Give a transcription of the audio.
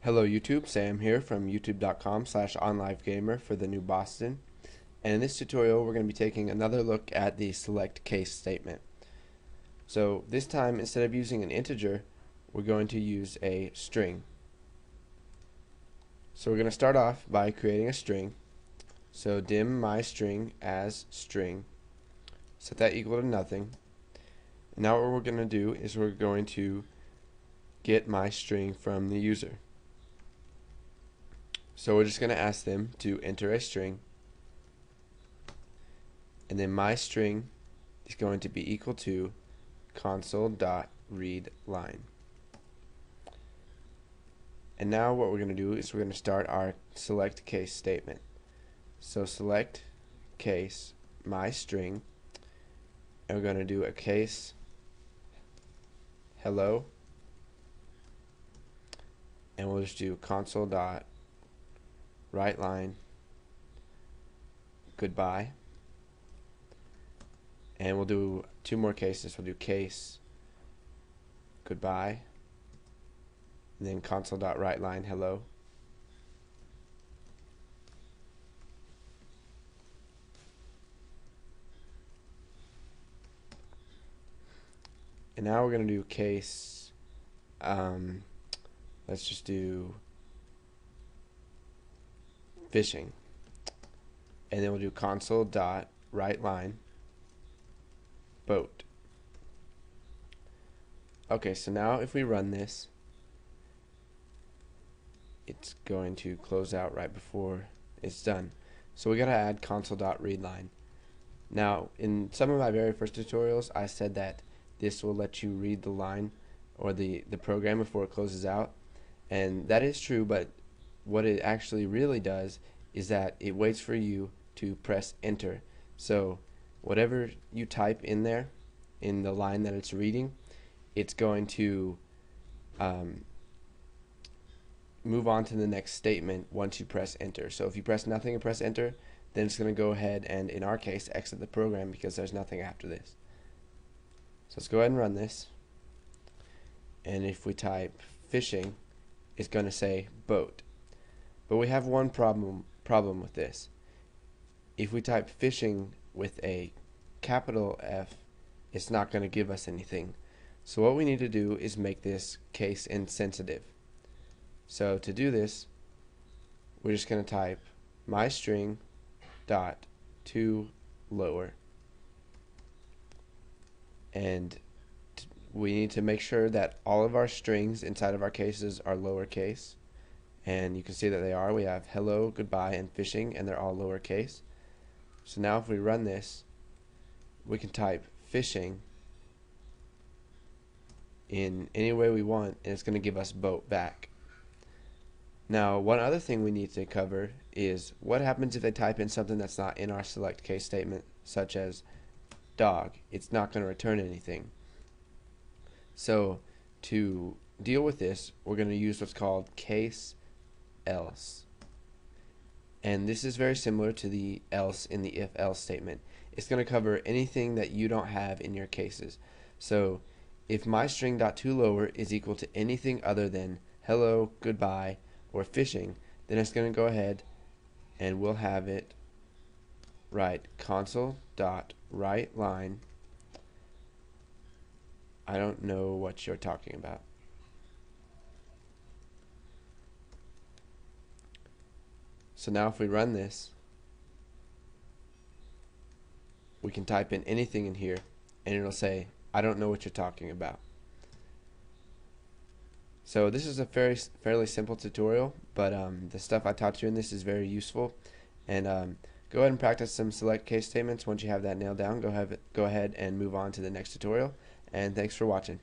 Hello YouTube, Sam here from youtube.com/onlivegamer for the new Boston. And in this tutorial we're going to be taking another look at the select case statement. So this time, instead of using an integer, we're going to use a string. So we're going to start off by creating a string. So dim my string as string. Set that equal to nothing. And now what we're going to do is we're going to get my string from the user. So we're just going to ask them to enter a string, and then my string is going to be equal to console.readLine. And now what we're going to do is we're going to start our select case statement. So select case my string, and we're going to do a case hello, and we'll just do console.WriteLine goodbye, and we'll do two more cases. We'll do case goodbye, and then console.WriteLine hello. And now we're going to do case, let's just do fishing, and then we'll do console.WriteLine boat. Okay, so now if we run this, it's going to close out right before it's done. So we gotta add console.readLine. Now, in some of my very first tutorials, I said that this will let you read the line or the program before it closes out, and that is true, but what it actually really does is that it waits for you to press enter. So whatever you type in there in the line that it's reading, it's going to move on to the next statement once you press enter. So if you press nothing and press enter, then it's going to go ahead and, in our case, exit the program because there's nothing after this. So let's go ahead and run this, and if we type fishing, it's going to say boat. But we have one problem with this. If we type fishing with a capital F, it's not going to give us anything. So what we need to do is make this case insensitive. So to do this, we're just going to type my string dot to lower, and we need to make sure that all of our strings inside of our cases are lowercase, and you can see that they are. We have hello, goodbye, and fishing, and they're all lowercase. So now if we run this, we can type fishing in any way we want, and it's going to give us boat back. Now, one other thing we need to cover is what happens if they type in something that's not in our select case statement, such as dog. It's not going to return anything. So to deal with this, we're going to use what's called case else. And this is very similar to the else in the if else statement. It's going to cover anything that you don't have in your cases. So if my string.toLower is equal to anything other than hello, goodbye, or fishing, then it's going to go ahead and we'll have it write console.WriteLine I don't know what you're talking about. So now if we run this, we can type in anything in here and it'll say, I don't know what you're talking about. So this is a fairly simple tutorial, but the stuff I taught you in this is very useful. And go ahead and practice some select case statements. Once you have that nailed down, go ahead and move on to the next tutorial. And thanks for watching.